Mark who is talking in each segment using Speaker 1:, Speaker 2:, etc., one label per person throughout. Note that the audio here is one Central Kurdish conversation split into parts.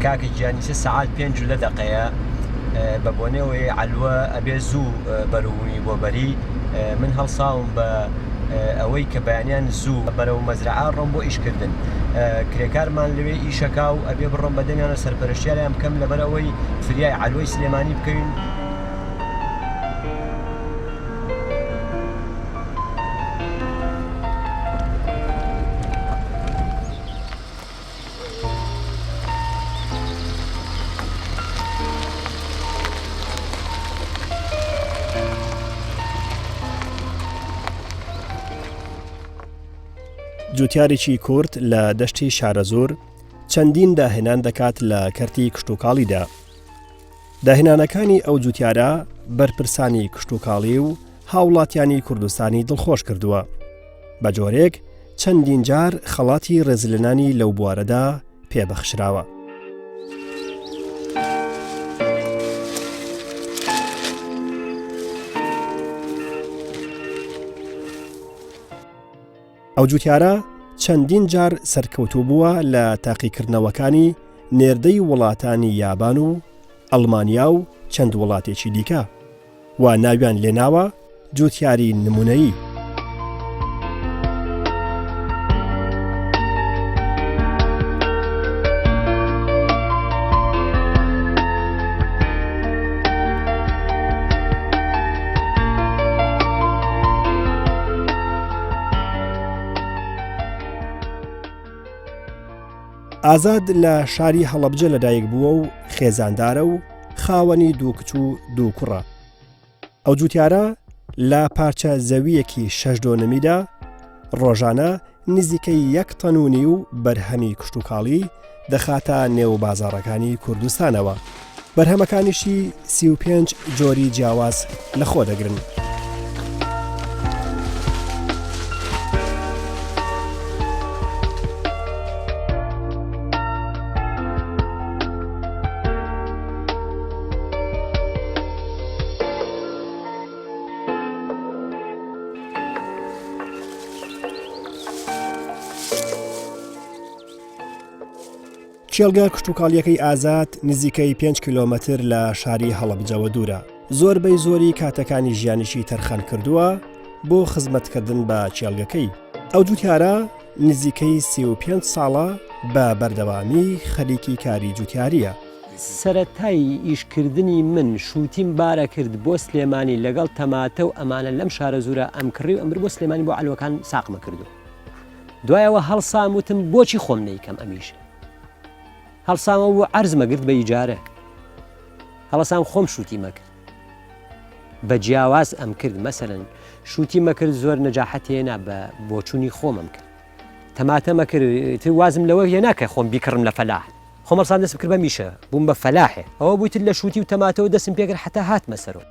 Speaker 1: کاکە گیانی سێ سەعات 5 لە دەقەیە بە بۆنەوەی علووە ئەبێ زوو بەروونی بۆ بەری من هەڵساوم بە ئەوەی کە بەیانیان زوو بەرەو مەزرعە ڕۆم بۆ ئیشکردن کرێکارمان لەوێ ئیشەکا و ئەبێ بڕۆم بەدەمیانە سەرپەرشتیاریان بکەم لەبەرەوەی فریای علوەی سلێمانی بکەین.
Speaker 2: جوتیارێکی کورد لە دەشتی شارەزۆر چەندین داهێنان دەکات لە کەرتی کشتتوکاڵیدا. داهێنانەکانی ئەو جوتیارە بەرپرسانی کشتتوکاڵی و هاوڵاتیانی کوردستانی دڵخۆش کردووە. بە جۆرێک چەندین جار خەڵاتی ڕێزلێنانی لەو بوارەدا پێبەخشراوە. ئەو جوتیارە چەندین جار سەرکەوتوو بووە لە تاقیکردنەوەکانی نێردەی وڵاتانی یابان و ئەڵمانیا و چەند وڵاتێکی دیکە و ناویان لێناوە جوتیاری نمونەیی. ئازاد لە شاری هەڵەبجە لەدایک بووە و خێزاندارە و خاوەنی دوو کچ و دوو کوڕە. ئەو جوتیارە لە پارچە زەویەکی 6.2دا ڕۆژانە نزیکەی 1 تەنونی و بەرهەمی کشتتوکاڵی دەخاتە نێو بازاڕەکانی کوردستانەوە. بەرهەمەکانیشی 35 جۆری جیاواز لەخۆ دەگرن. چێلگە کشتتوکاڵیەکەی ئازاد نزیکەی 5 کیلۆمەتر لە شاری هەڵەبجەوە دوورە. زۆربەی زۆری کاتەکانی ژیانیشی تەرخان کردووە بۆ خزمەتکردن بە چێلگەکەی. ئەو جوتیارە نزیکەی 35 ساڵە بە بەردەوامی خەریکی کاری جوتیاریە.
Speaker 1: سەرەتای ئیشکردنی من شوتیم بارە کرد بۆ سلێمانی لەگەڵ تەماتە و ئەمانە لەم شارە زورە ئەم کڕی و ئەمر بۆ سلێمانی بۆ علوەکان ساقمە کردو. دوایەوە هەڵسام وتم بۆچی خۆم نەیکەم ئەمیش. هەڵسامە و عەرزمە گرت بە ئیجارە. هەڵسام خۆم شوتی مەکرد. بە جیاواز ئەم کرد مەسەرەن شوتی مەکرد زۆر نەجاحەتێنا بە بۆچوونی خۆمم کرد. تەماتە مەکرد وازم لەوە هێنا کە خۆم بیکڕم لە فەلاح. خۆم هەڵسام دەست بکرد بە میشە بووم بە فەلاحێ. ئەوە بوویتر لە شوتی و تەماتەوە دەستم پێکرد حتا هاتمە سەرەوە.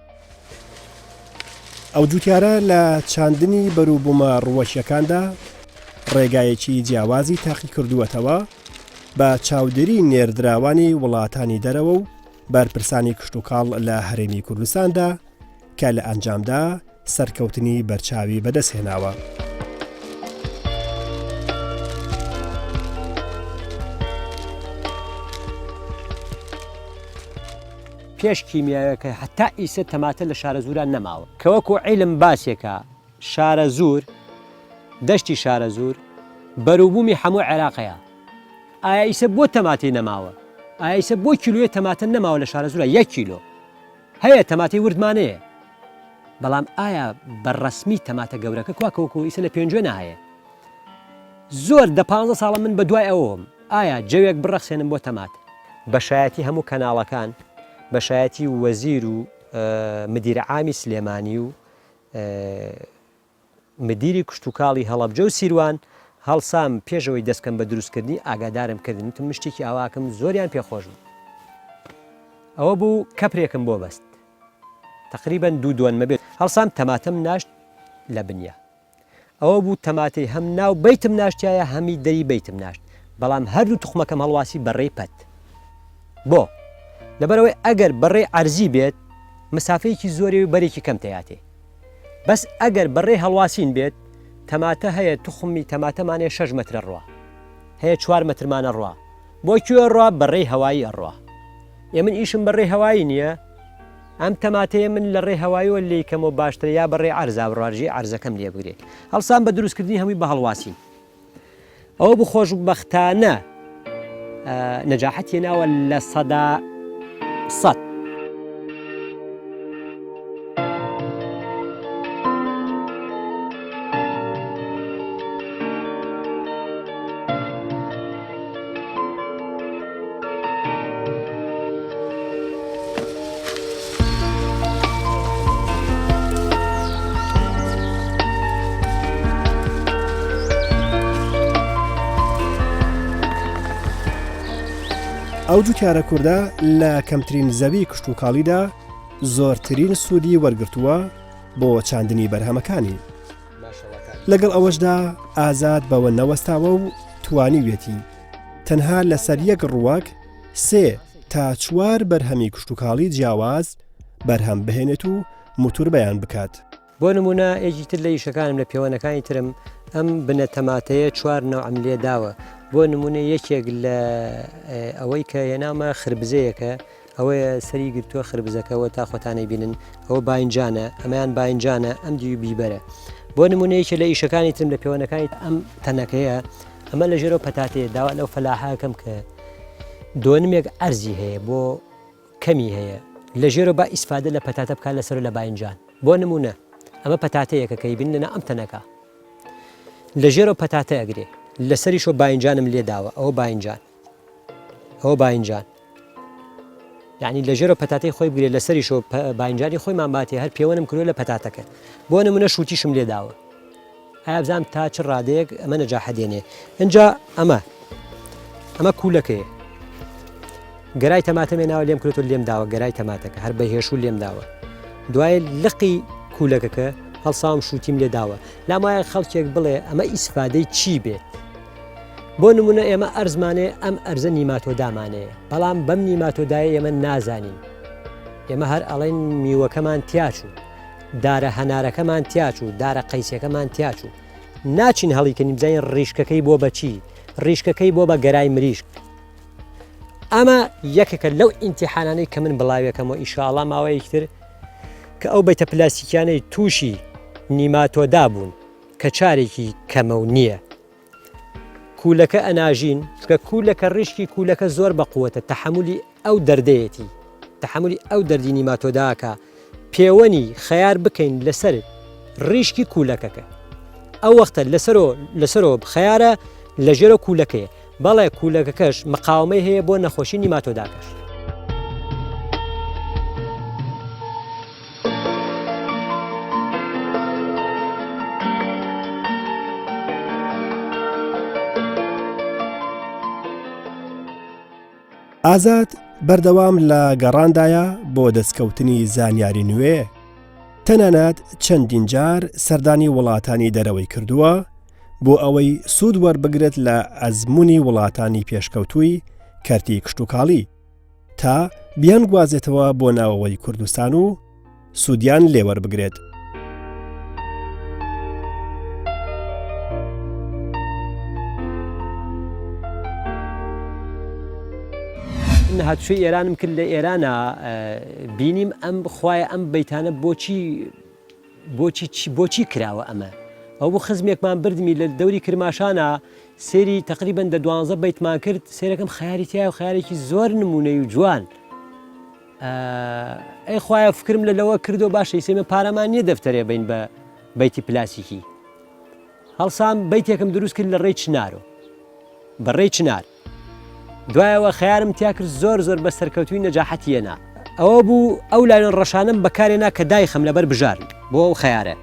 Speaker 2: ئەو جوتیارە لە چاندنی بەرووبوومە ڕوەشیەکاندا ڕێگایەکی جیاوازی تاقی کردووەتەوە بە چاودێری نێردراوانی وڵاتانی دەرەوە و بەرپرسانی کشتتوکاڵ لە هەرێمی کوردستاندا کە لە ئەنجامدا سەرکەوتنی بەرچاوی بەدەستهێناوە.
Speaker 1: پێش کیمیاوەکە هەتا ئیسە تەماتە لە شارە زوران نەماوە کە وەکو عیلم باسێکە شارە زور دەشتی شارە زور بەرووبوومی هەموو عێراقەیە. ئایا ئیسە بۆ تەماتەی نەماوە؟ ئایا ئیسە بۆ کیلویە تەماتە نەماوە لە شارە زورە 1 کیلۆ؟ هەیە تەماتەی وردمانەیە. بەڵام ئایا بەڕەسمی تەماتە گەورەکە کواکەوەکو ئیسە لە پێنجێ نایە. زۆر 15 ساڵە من بە دوای ئەوەم ئایا جەوێک بڕەخسێنم بۆ تەمات. بەشایەتی هەموو کەناڵەکان بەشایەتی وەزیر و مدیرە عامی سلێمانی و مدیری کشتتوکاڵی هەڵەبجە و سیروان هەڵسام پێشەوەی دەستکەم بە دروستکردنی ئاگادارم کردن وتم مشتێکی ئاواکەم زۆریان پێخۆش بوو. ئەوە بوو کەپرێکم بۆ بەست تقریبا 2 دووەنمە بێت. هەڵسام تەماتەم ناشت لە بنیا. ئەوە بوو تەماتەی هەم ناو بەیتم ناشتایە هەمی دەری بەیتم ناشت. بەڵام هەردوو توخمەکەم هەڵواسی بەڕێی پەت. بۆ لەبەرەوەی ئەگەر بەڕێ عەرزی بێت مسافەیەکی زۆری و بەرێکی کەم تەیاتێ. بەس ئەگەر بەڕێ هەڵواسین بێت تەماتە هەیە توخمی تەماتەمانێ 6 مەترە ڕوا هەیە 4 مەترمانە ڕوا بۆ کوێ ڕوا بەڕێی هەوایی ئەڕوا من ئیشم بەڕێی هەوایی نییە ئەم تەماتەیە من لە ڕێ هەواییەوە لێکەمەوە باشتر یا بەڕێ عەرزا بڕواژی عەرزەکەم لێ بگرێ هەڵسان بە دروستکردنی هەمووی بە هەڵواسین ئەوە بخۆشبەختانە نەجاحەتی ناوە لە سەدا 100.
Speaker 2: ئەو جوتیارە کووردە لە کەمترین زەوی کشت و کاڵیدا زۆرترین سوودی وەرگرتووە بۆ چاندنی بەرهەمەکانی لەگەڵ ئەوەشدا ئازاد بەوە نەوەستاوە و توانیوێتی تەنها لەسەر یەک ڕووەک 3 تا 4 بەرهەمی کشت و کاڵی جیاواز بەرهەم بهێنێت و موتور بەیان بکات
Speaker 1: بۆ نمونە یەکی تر لە ئیشەکانم لە پەیوەندەکانی ترم ئەم بنە تەماتەیە 4 نەوعم لێ داوە بۆ نمونە یەکێک لە ئەوەی کە هێنامە خربزەیەکە ئەوەیە سەری گرتووە خربزەکەەوە تا خۆتانەی بینن ئەوە باینجانە ئەمەیان باینجانە ئەم دیوی بیبەرە بۆ نمونەیەکە لە ئیشەکانی ترم لە پەیوەندەکانی ئەم تەنەکەیە ئەمە لە ژێرەوە پەتاتەیە داوا لەو فەلاحەکەم کە دۆنمێک ئەرزی هەیە بۆ کەمی هەیە لە ژێرە با ئیسفادە لە پەتاتە بکات لەسەر لە باینجان بۆ نمونە ئەمە پەتاتەیەکە کەی بیننە ئەم تەنەکە لە ژێرە پەتاتە ئەگرێ لەسەریشۆ باینجانم لێ داوە ئەوە باینجان یعنی لە ژێرە پەتاتەی خۆی بگرێت لەسەریشۆ باینجانی خۆیمان باتێ هەر پێوەنم کردو لە پەتاتەکە بۆ نمونە شووتیشم لێ داوە ئایا بزانم تا چ ڕادەیەک ئەمە نەجاحە دێنێ اینجا ئەمە کوولەکەیە گەرای تەماتەمێ ناوە لێم کردوتۆ لێم داوە گەرای تەماتەکە هەر بە هێشوو لێم داوە دوایە لقی کوولەکەکە هەڵساوم شووتیم لێ داوە لام وایە خەڵکێک بڵێ ئەمە ئیسفادەی چی بێت بۆ نمونە ئێمە ئەرزمانێ ئەم ئەرزە نیماتۆدامانەیە بەڵام بەم نیماتۆدایە ئێمە نازانین ئێمە هەر ئەڵێن میوەکەمان تیاچوو دارە هەنارەکەمان تیاچوو دارە قەیسەکەمان تیاچوو ناچین هەڵیکەنی بزانین ڕیشکەکەی بۆ بەچی ڕیشکەکەی بۆ بە گەرای مریشک ئەمە یەکێکە لەو ئیمتیحانانەی کە من بڵاوێکەمەوە ئیشاءڵڵا ماوەیەکتر کە ئەو بەیتە پلاسیکیانەی تووشی نیماتۆدا بوون کە چارێکی کەمە و نییە کوولەکە ئەناژین چکە کوولەکە ڕیشکی کوولەکە زۆر بەقووەتە تەحملی ئەو دەردەیەتی تەحملی ئەو دەردی نیماتۆداکە پێوەنی خەیار بکەین لەسەر ڕیشکی کوولەکەکە ئەو وەختە لەسەرۆ خەیارە لە ژێرە کوولەکەیە بەڵێ کوولەکەکەش مقاومەی هەیە بۆ نەخۆشی نیماتۆداکەش
Speaker 2: ئازاد بەردەوام لە گەڕاندایە بۆ دەستکەوتنی زانیاری نوێ تەنانەت چەندین جار سەردانی وڵاتانی دەرەوەی کردووە بۆ ئەوەی سوود وەربگرێت لە ئەزمموی وڵاتانی پێشکەوتووی کەرتی کشتتوکاڵی تا بیان گوازێتەوە بۆ ناوەوەی کوردستان و سوودیان لێوەربگرێت.
Speaker 1: هاتووشەی ئێرانم کرد لە ئێرانە بینیم ئەم بخوایە ئەم بەیتانە بۆچی کراوە ئەمە ئەو بۆ خزمێکمان بردمی لە دەوری کرماشانە سێری تقریبا دە 12 بەیتمان کرد سێرەکەم خیاری تایە و خیارێکی زۆر نمونەی و جوان ئەی خوایە فکرم لەوە کردو باشە سێمە پارەمان نییە دەفتەرێ بین بە بەیتی پلاسیکی هەڵسام بەیتێکم دروست کرد لە ڕێی چنارۆ بەڕێی چنار دوایەوە خەیارم تیا کرد زۆر بە سەرکەوتوی نەجاحەتی هێنا ئەوە بوو ئەو لایەن ڕەشانم بەکارێنا کە دایخەم لەبەر بژار بۆ ئەو خەیارە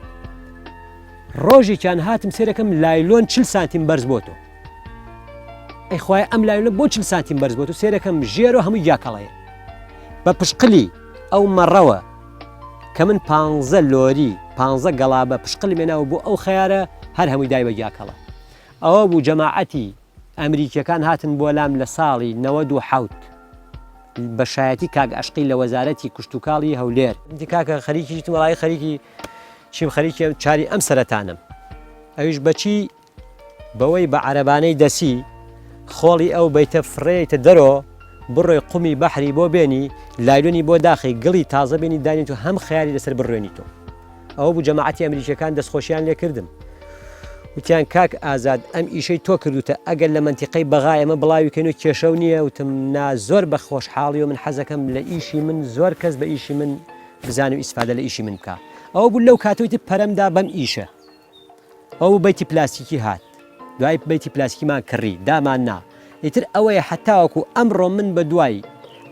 Speaker 1: ڕۆژێکیان هاتم سێرەکەم لایلۆن 40 سانتیم بەرز بۆ تۆ ئەی خوایە ئەم لایلۆن بۆ 40 سانتیم بەرز بۆ تۆ سێرەکەم ژێرۆ هەمووی یاکەڵەیە بە پشقلی ئەو مەڕەوە کە من 15 لۆری 15 گەڵابە پشقل مێناوە بۆ ئەو خەیارە هەر هەمووی دای بە یاکەڵە ئەوە بوو جەماعەتی ئەمریکیەکان هاتن بۆ لام لە ساڵی 97 بە شایەتی کاک عەشقی لە وەزارەتی کشتتوکاڵی هەولێر دی کاکە خەریکی وڵای خەریکی چیم خەریکی چاری ئەم سەرەتانم ئەویش بەچی بەوەی بە عەرەبانەی دەسی خۆڵی ئەو بیتە فڕێتە دەرۆ بڕۆی قومی بەحری بۆ بێنی لایلۆنی بۆ داخی گڵی تازە بێنی دانیت و هەم خیاری لەسەر بڕێنی تۆ ئەوە بوو جەماعەتی ئەمریکەکان دەستخۆشیان لێ کردم وتیان کاک ئازاد ئەم ئیشەی تۆ کردوتە ئەگەر لە منتیقەی بەغای ئەمە بڵاویکەن و کێشە و نییە وتم نا زۆر بە خۆشحاڵی و من حەزەکەم لە ئیشی من زۆر کەس بە ئیشی من بزان و ئیسفادە لە ئیشی من بکە ئەوە بوو لەو کاتۆیتی پەرەمدا بەم ئیشە ئەو بەیتی پلاستیکی هات دوای بەیتی پلاستیکیمان کڕی دامان نا ئیتر ئەوەیە حتاوەکو ئەمڕۆ من بە دوای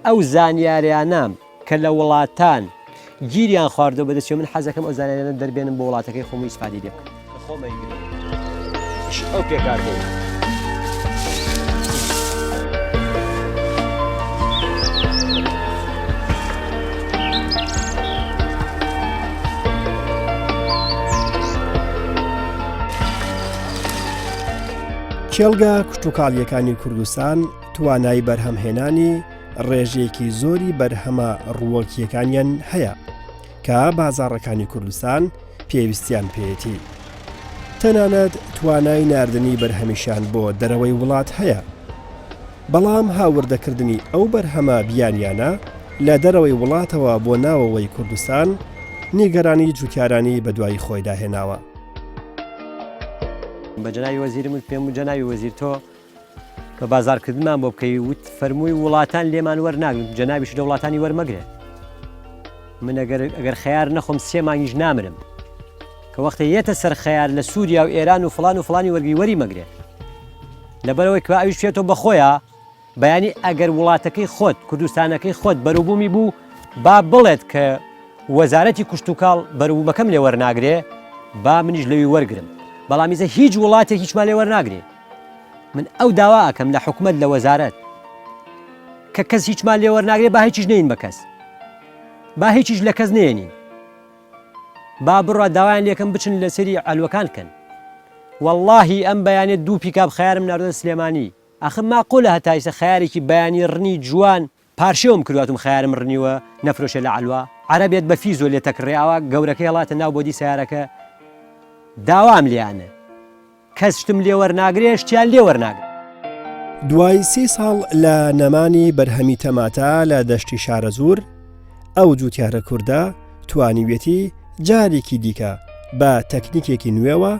Speaker 1: ئەو زانیاریانام کە لە وڵاتان گیریان خواردەوە بەدەستێ من حەزەکەم ئەو زانیاریانە دەربێنم بۆ وڵاتەکەی خۆم و ئیسفادی لێ بکەم ئەو پێکار بوو
Speaker 2: کێڵگا کشتتوکاڵیەکانی کوردستان توانای بەرهەمهێنانی ڕێژەیەکی زۆری بەرهەمە ڕووەکیەکانیان هەیە کە بازاڕەکانی کوردستان پێویستیان پێێتی تەنانەت توانای ناردنی بەرهەمیشان بۆ دەرەوەی وڵات هەیە بەڵام هاوردەکردنی ئەو بەرهەمە بیانیانە لە دەرەوەی وڵاتەوە بۆ ناوەوەی کوردستان نیگەرانی جوتیارانی بە دوای خۆی داهێناوە
Speaker 1: بە جەناوی وەزیرم پێم و جەناوی وەزیر تۆ کە بازارکردنمان بۆ بکەی وت فەرمووی وڵاتان لێمان وەرناگرن جەناویش لە وڵاتانی وەرمەگرێ من ئەگەر خەیار نەخۆم 3 مانگیش نامرم کە وەختە یێتە سەر خەیار لە سووریا و ئێران و فڵانی وەرگی وەری مەگرێ لەبەرەوەی کە ئەویش بێتەوە بەخۆیە بەیانی ئەگەر وڵاتەکەی خۆت کوردستانەکەی خۆت بەروبوومی بوو با بڵێت کە وەزارەتی کوشتتوکاڵ بەروبوومەکەم لێ وەرناگرێ با منیش لەوی وەرگرم بەڵامیزە هیچ وڵاتێک هیچمان لێ وەرناگرێ من ئەو داوا ئەکەم لە حکومەت لە وەزارەت کە کەس هیچمان لێ وەرناگرێ با هیچیش نین بە کەس با هیچیش لە کەس نێنین با بڕە داوایان لێکم بچن لەسەری ئەلوەکان کەن واللهی ئەم بەیانێت 2 پیکاب خەیارم ناردە سلێمانی ئەخ ماقولە هەتایسە خەیارێکی بەیانی ڕنی جوان پارشێوم کردواتم خەیارم ڕنیوە نەفرۆشە لە ئەلوا عەرەبێت بە فیزۆ لێ تەکڕێەوە گەورەکەی هەڵاتە ناو بۆدی سیارەکە داوام لیانە کەس شتم لێ وەرناگرێ شتیان لێ وەرناگرێ
Speaker 2: دوای 30 ساڵ لە نەمانی بەرهەمی تەماتە لە دەشتی شارەزور ئەو جوتیارە کووردە توانیوێتی جارێکی دیکە بە تەکنیکێکی نوێوە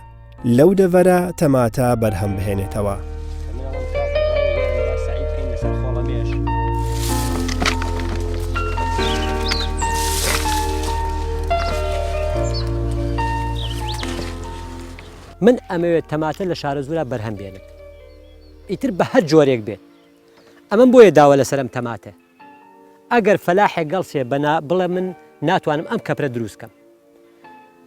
Speaker 2: لەو دەڤەرە تەماتە بەرهەم بهێنێتەوە
Speaker 1: من ئەمەوێت تەماتە لە شارەزورە بەرهەم بێنێت ئیتر بە هەر جۆرێک بێت ئەمەم بۆیە داوە لەسەرم تەماتە ئەگەر فەلاحێک گەڵسێ بڵێ من ناتوانم ئەم کەپرە دروستکەم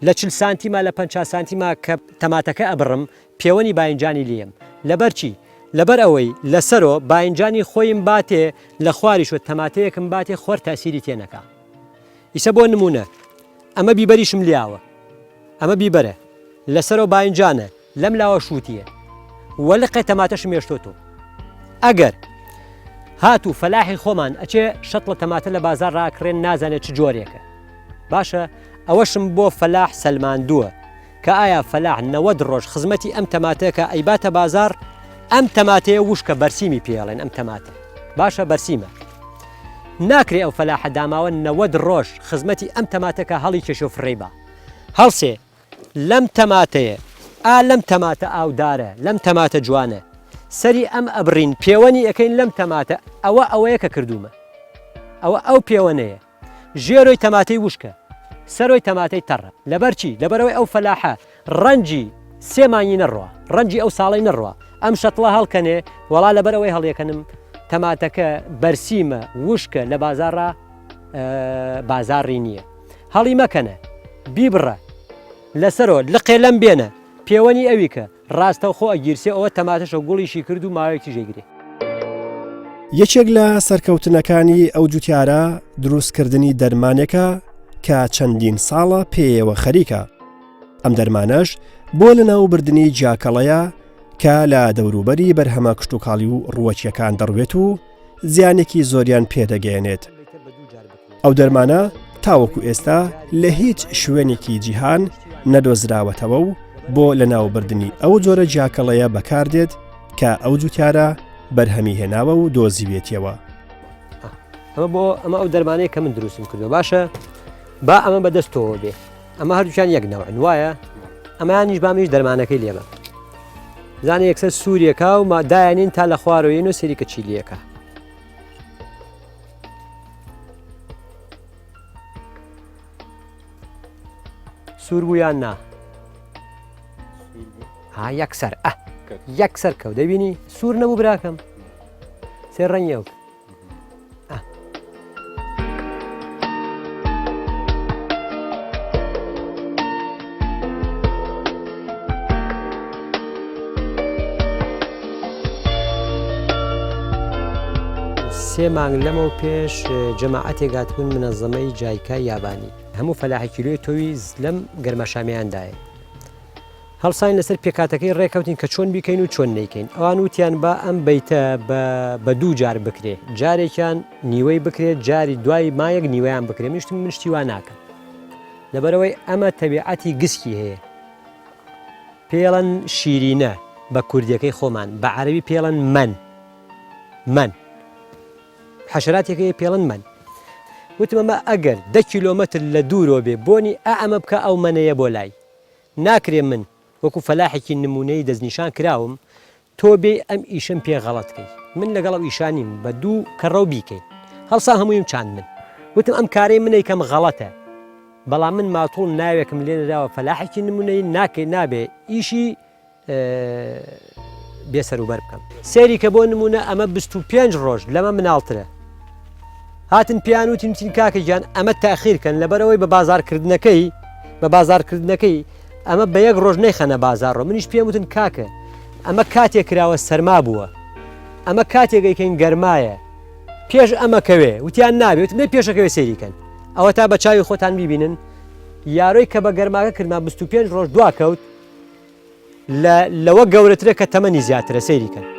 Speaker 1: لە 40 سانتیما لە 50 سانتیما کە تەماتەکە ئەبڕم پێوەنی باینجانی لێم لەبەر چی لەبەر ئەوەی لەسەرۆ باینجانی خۆیم باتێ لە خواریشوە تەماتەیەکم باتێ خۆر تاسیری تێنەکە ئیسە بۆ نمونە ئەمە بیبەریشم لیاوە ئەمە بیبەرە لەسەرۆ باینجانە لەم لاوە شووتیە وەلقێ تەماتەشم هێشتۆتۆ ئەگەر هاتوو فەلاحی خۆمان ئەچێ شەتڵە تەماتە لە بازار ڕاکڕێن نازانێت چ جۆرێکە باشە ئەوەشم بۆ فەلاح سەلماندووە کە ئایا فەلاح 90 ڕۆژ خزمەتی ئەم تەماتەکە ئەیباتە بازار ئەم تەماتەیە وشکە بەرسیمی پێڵێن ئەم تەماتە باشە بەرسیمە ناکرێ ئەو فەلاحە داماوە 90 ڕۆژ خزمەتی ئەم تەماتەکە هەڵی کێشە و فڕێ بە هەڵسێ لەم تەماتەیە لەم تەماتە ئاودارە لەم تەماتە جوانە سەری ئەم ئەبڕین پێوەنی ئەەکەین لەم تەماتە ئەوەیە کە کردومە ئەو پێوەنەیە ژێرۆی تەماتەی وشکە سەرۆی تەماتەی تەڕە لەبەرچی لەبەرەوەی ئەو فەلاحە ڕەنجی 3 مانگی نەڕوە ڕەنجی ئەو ساڵی نەڕوە ئەم شەتڵە هەڵکەنێ وەڵا لەبەرەوەی هەڵیەکەنم تەماتەکە بەرسیمە وشکە لە بازارڕ بازاڕی نییە هەڵی مەکەنە بیبڕە لەسەرۆ لقێ لەم بێنە پێوەنی ئەوی کە ڕاستە خۆ ئەگیرسێ ئەوە تەماتەشە گوڵیشی کرد و ماوەیەکی ژێگرێ
Speaker 2: یەکێک لە سەرکەوتنەکانی ئەو جوتیارە دروستکردنی دەرمانێکە کە چەندین ساڵە پێیەوە خەریکە ئەم دەرمانەش بۆ لەناوبردنی جیاکەڵەیە کە لە دەوروبەری بەرهەمە کشتتوکاڵی و ڕووەکیەکان دەڕوێت و زیانێکی زۆریان پێدەگەێنێت ئەو دەرمانە تاوەکو ئێستا لە هیچ شوێنێکی جیهان نەدۆزراوەتەوە و بۆ لەناوبردنی ئەو جۆرە جیاکەڵەیە بەکاردێت کە ئەو جوتیارە بەرهەمی هێناوە و دۆزیوێتیەوە.
Speaker 1: ئەمە ئەو دەرمانەیە کە من دروستم کردو باشە با ئەمە بەدەستەوە بێ ئەمە هەردووچیان یەک نەوەن وایە ئەمانیش بامەش دەرمانەکەی لێبە زانێ یەکسەر سووریەکە و دایانین تا لە خوارەوەین و سەری کە چیلیەکە سوور بوویان نا ها یەکسەر یەکسەر کەوت دەبینی سوور نەبوو براکەم سێ ڕەنگە سێ مانگ لەمەوە پێش جەماعەتێک هاتبوون منەظەمەی جایکای یابانی هەموو فەلاحی کیلۆی تۆوی لەم گەرمەشامیاندایە هەڵساین لەسەر پێکاتەکەی ڕێکەوتین کە چۆن بیکەین و چۆن نەیکەین ئەوان وتیان با ئەم بەیتە بە دوو جار بکرێ جارێکیان نیوەی بکرێت جاری دوای مایەک نیوەیان بکرێ من شتی وا ناکەم لەبەرەوەی ئەمە تەبیعەتی گسکی هەیە پێڵەن شیرینە بە کوردیەکەی خۆمان بە عەرەبی پێڵەن من حەشراتێکەیە پێڵەن من وتم ئەمە ئەگەر 10 کیلۆمەتر لە دوورۆ بێ بۆنی ئەمە بکە ئەو منەیە بۆ لای ناکرێ من وەکو فەلاحێکی نمونەی دەستنیشان کراوم تۆ بێ ئەم ئیشم پێ غەڵەتکەی من لەگەڵ ئەو ئیشانیم بە دوو کەڕەو بیکەین هەڵسا هەموویم چاند من وتم ئەم کارەی منەی کەم غەڵەتە بەڵام من ماتوڵ ناوێکم لێ نراوە فەلاحێکی نمونەی نابێ ئیشی بێسەروبەر بکەم سێری کە بۆ نمونە ئەمە 25 ڕۆژ لەمە مناڵترە هاتن پیان وتین کاکەجان ئەمە تاخیرکەن لەبەرەوەی بە بازارکردنەکەی ئەمە بە یەک ڕۆژ نەیخەنە بازارڕۆ منیش پێم وتن کاکە ئەمە کاتێک کراوە سەرما بووە ئەمە کاتێکەکەین گەرمایە پێش ئەمەکەوێ وتیان نابێت نە پێشەکەوێ سەیریکەن ئەوە تا بە چاوی خۆتان بیبینن یاڕۆی کە بە گەرماکە کردما 25 ڕۆژ دواکەوت لەوە گەورەترە کە تەمەنی زیاترە سەیریکەن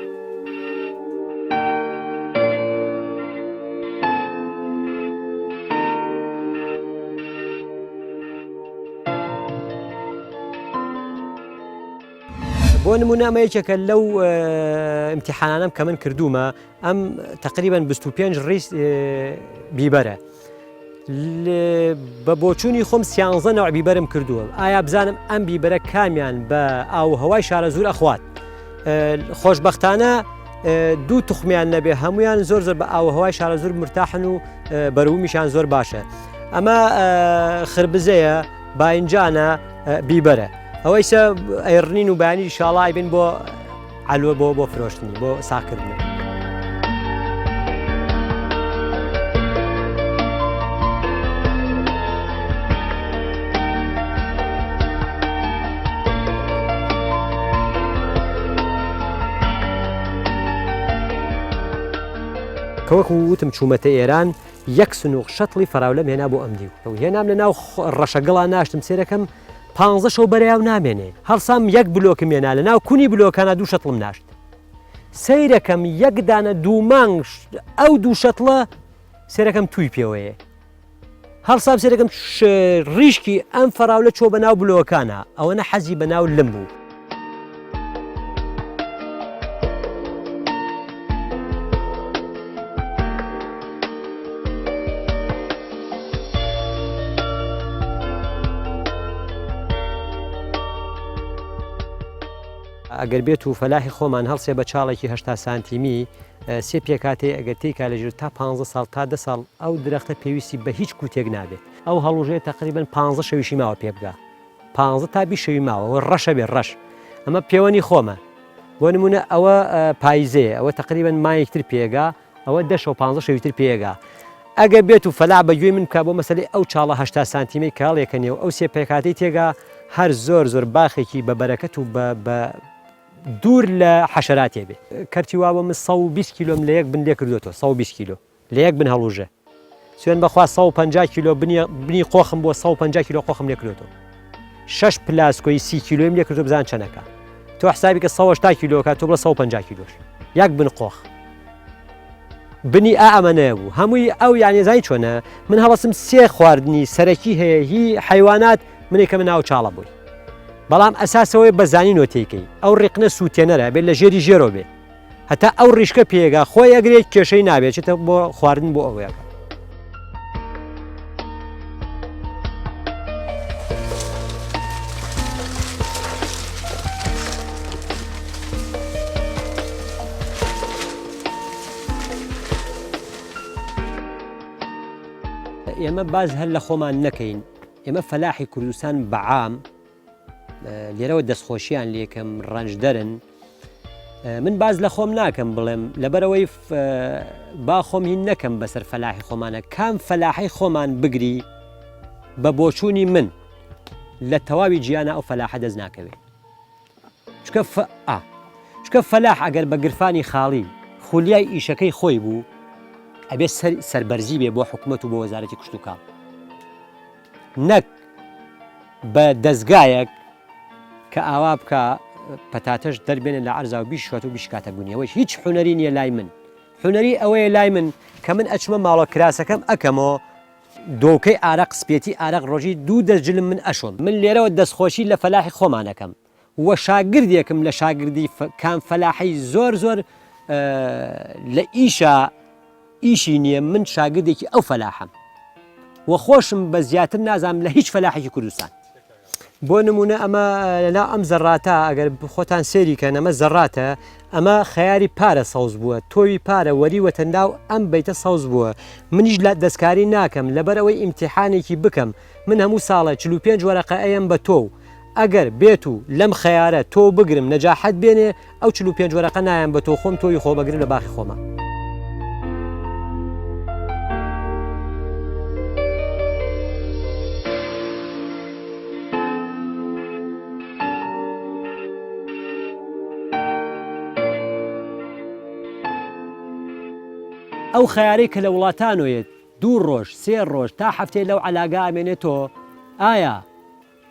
Speaker 1: بۆ نمونە ئەمە یەکێکە لەو ئیمتیحانانەم کە من کردومە ئەم تقریبا 25 ڕیس بیبەرە بە بۆچوونی خۆم 13 نەوع بیبەرم کردووە ئایا بزانم ئەم بیبەرە کامیان بە ئاو هەوای شارە زوور ئەخوات خۆشبەختانە دوو توخمیان نەبێ هەمویان زۆر بە ئاو هەوای شارە زوور مرتاحن و بەروومیشان زۆر باشە ئەمە خربزەیە باینجانە بیبەرە ئەوەیسە ئەیڕنین و بەیانی شاڵای بین بۆ علووە بۆ فرۆشتنی بۆ ساکردن کەوەکو وتم چوومەتە ئێران یەک سنووق شەتڵی فەراولەم هێنا بۆ ئەم دیو هێنام لە ناو ڕەشەگەڵا ناشتم سێرەکەم 15 شەو بەرەیاو نامێنێ هەڵسام یەک بلۆکم هێنا لە ناو کونی بلۆکانە دوو شەتڵم ناشت سەیرەکەم یەک دانە دوو مانگ ئەو دوو شەتڵە سێرەکەم توی پێوەیە هەڵسام سێرەکەم ڕیشکی ئەم فەراولە چۆ بە ناو بلۆکانە ئەوەنە حەزی بە ناو لم بوو ئەگەر بێت و فەلاحی خۆمان هەڵسێ بە چاڵێکی 8 سانتیمی سێ پێکاتێ ئەگەر تێکا لەژێر تا 15 ساڵ تا 10 ساڵ ئەو درەختە پێویستی بە هیچ کوتێک نابێت ئەو هەڵوژەیە تقریبا 15 شەویشی ماوە پێ بگا 15 تا 20 شەوی ماوە ڕەشە بێت ڕەش ئەمە پەیوەنی خۆمە بۆ نمونە ئەوە پاییزەیە ئەوە تقریبا مایەکتر پێگا ئەوە 10 و 15 شەویتر پێگا ئەگەر بێت و فەلاح بەگوێ من کا بۆ مەسەلەی ئەو چاڵە 8 سانتیمی کاڵێکەنێ و ئەو سێ پێکاتی تێگا هەر زۆر باخێکی بە بەرەکەت و بە دوور لە حەشەراتێ بێ کەرتی وابە من 120 کیلۆم لە یەک بن لێ کردوێتەوە 120 کیلۆ لە یەک بن هەڵوژە سوێن بەخوا 150 کیلۆ بنی قۆخم بۆ 150 کیلۆ قۆخم لێ کردوێتەوە 6 پلاسکۆی 30 کیلۆیم لێ کردو بزان چەنەکە تۆ حسابی کە 180 کیلۆکە تۆ بڵە 150 کیلۆش یەک بن قۆخ بنی ئەمەنەیە بوو هەمووی ئەو یانێزای چۆنە من هەڵەسم سێ خواردنی سەرەکی هەیە هی حیوانات منێکە من ناو چاڵە بووی بەڵام ئەساسەوەی بەزانینەوە تێکەی ئەو ڕێقنە سووتێنەرە بێت لە ژێری ژێرۆ بێ هەتا ئەو ڕیشکە پێگا خۆی ئەگرێت کێشەی نابێتێتە بۆ خواردن بۆ ئەوەیەکە. ئێمە باز هەر لە خۆمان نەکەین، ئێمە فەلاحی کوردستان بەعام لێرەوە دەستخۆشییان لێکەم ڕەنج دەرن. من باز لە خۆم ناکەم بڵێم لەبەرەوەی با خۆم هین نەکەم بەسەر فەلاحی خۆمانە، کام فەلاحی خۆمان بگری بە بۆچوونی من لە تەواوی گیانە ئەو فەلاحە دەست ناکەوێت. چکە فەلاح ئەگەر بە گرفانی خاڵی خولیای ئیشەکەی خۆی بوو ئەبێ سەربەرزی بێ بۆ حکوومەت و بۆ وەزارەتی کشت و کاڵ، نەک بە دەستگایەک کە ئاوا بکە پەتاتەش دەربێنێت لە عەرزا و بیشکات و بیشکاتە بوونیەوەی هیچ حونەری نییە لای من. حونەری ئەوەیە لای من کە من ئەچمە ماڵە کراسەکەم ئەکەمەوە دۆکەی ئارەق سپێتی ئارەق ڕۆژی 2 دەستجلم من ئەشۆم. من لێرەوە دەستخۆشی لە فەلاحی خۆمانەکەم وە شاگردێکم لە شاگردی کام فەلاحی زۆر لە ئیشی نییە. من شاگردێکی ئەو فەلاحم وە خۆشم بە زیاتر نازانم لە هیچ فەلاحێکی کوردستان. بۆ نمونە ئەمە لەنا ئەم زەڕاتە ئەگەر خۆتان سێری کەن ئەمە زەڕاتە، ئەمە خەیاری پارە سەوز بووە، تۆوی پارە وەری وەتەنداو ئەم بیتە سەوز بووە. منیش لە دەستکاری ناکەم لەبەرەوەی ئیمتیحانێکی بکەم. من هەموو ساڵە 45 وەرەقە ئەم بە تۆ ئەگەر بێت و لەم خەیارە تۆ بگرم نەجاحەت بێنێ ئەو 45 وەرەقە نایەن بە تۆ خۆم تۆی خۆ بەگرم لە باخی خۆمە. ئەو خەیارەی کە لە وڵاتانۆیێت 2 ڕۆژ 3 ڕۆژ تا هەفتەی لەو عەلاگا ئەمێنێتەوە، ئایا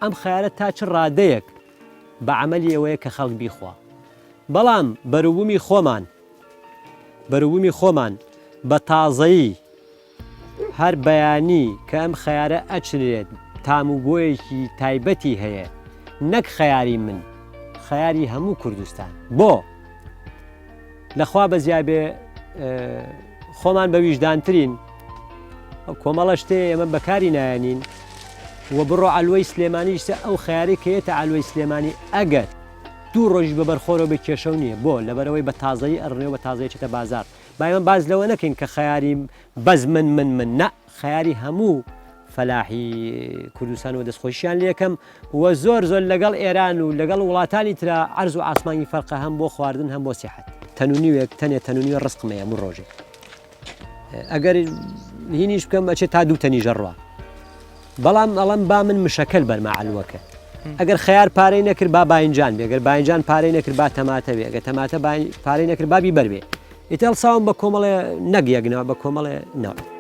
Speaker 1: ئەم خەیارە تا چ ڕادەیەک بە عەمەلی ئەوەیە کە خەڵک بیخوا؟ بەڵام بەروبوومی خۆمان بە تازەیی هەر بەیانی کە ئەم خەیارە ئەچرێت تاموبۆیەکی تایبەتی هەیە، نەک خەیاری من، خەیاری هەموو کوردستان. بۆ لەخوا بەزیابێ خۆمان بە ویژدانترین کۆمەڵە شتێ ئێمە بەکاری نایەنین و بڕۆ عەلوەی سلێمانیشتە ئەو خەیاری کەیەتە عەلوەی سلێمانی ئەگەر 2 ڕۆژ بە بەرخۆرەوە بە کێشەو نییە. بۆ لەبەرەوەی بە تازایی ئەڕنێ و بە تازایی چێتە بازار. با ئێمە باز لەوە نەکەین کە خەیاری بەز من نە، خەیاری هەموو فەلاحی کوردستان و دەستخۆشییان لێکەم و زۆر لەگەڵ ئێران و لەگەڵ وڵاتانی ترە عەرز و ئاسمانی فەرقە هەم بۆ خواردن هەم بۆ سیحەت. تەنونیوێک تەنونی ڕزقمەیە من ڕۆژێک ئەگەر هینیش بکەم ئەچێت تا 2 تەنی ژەڕوا. بەڵام ئەڵەم با من مشەکەل بەرما عەلوەکە. ئەگەر خەیار پارەی نەکرد با باینجان بێ، ئەگەر باینجان پارەی نەکرد با تەماتە بێ، ئەگەر تەماتە پارەی نەکرد با بیبەر بێ. ئیتر ساوم بە کۆمەڵێ نەگیەگنەوە بە کۆمەڵێ نەوە.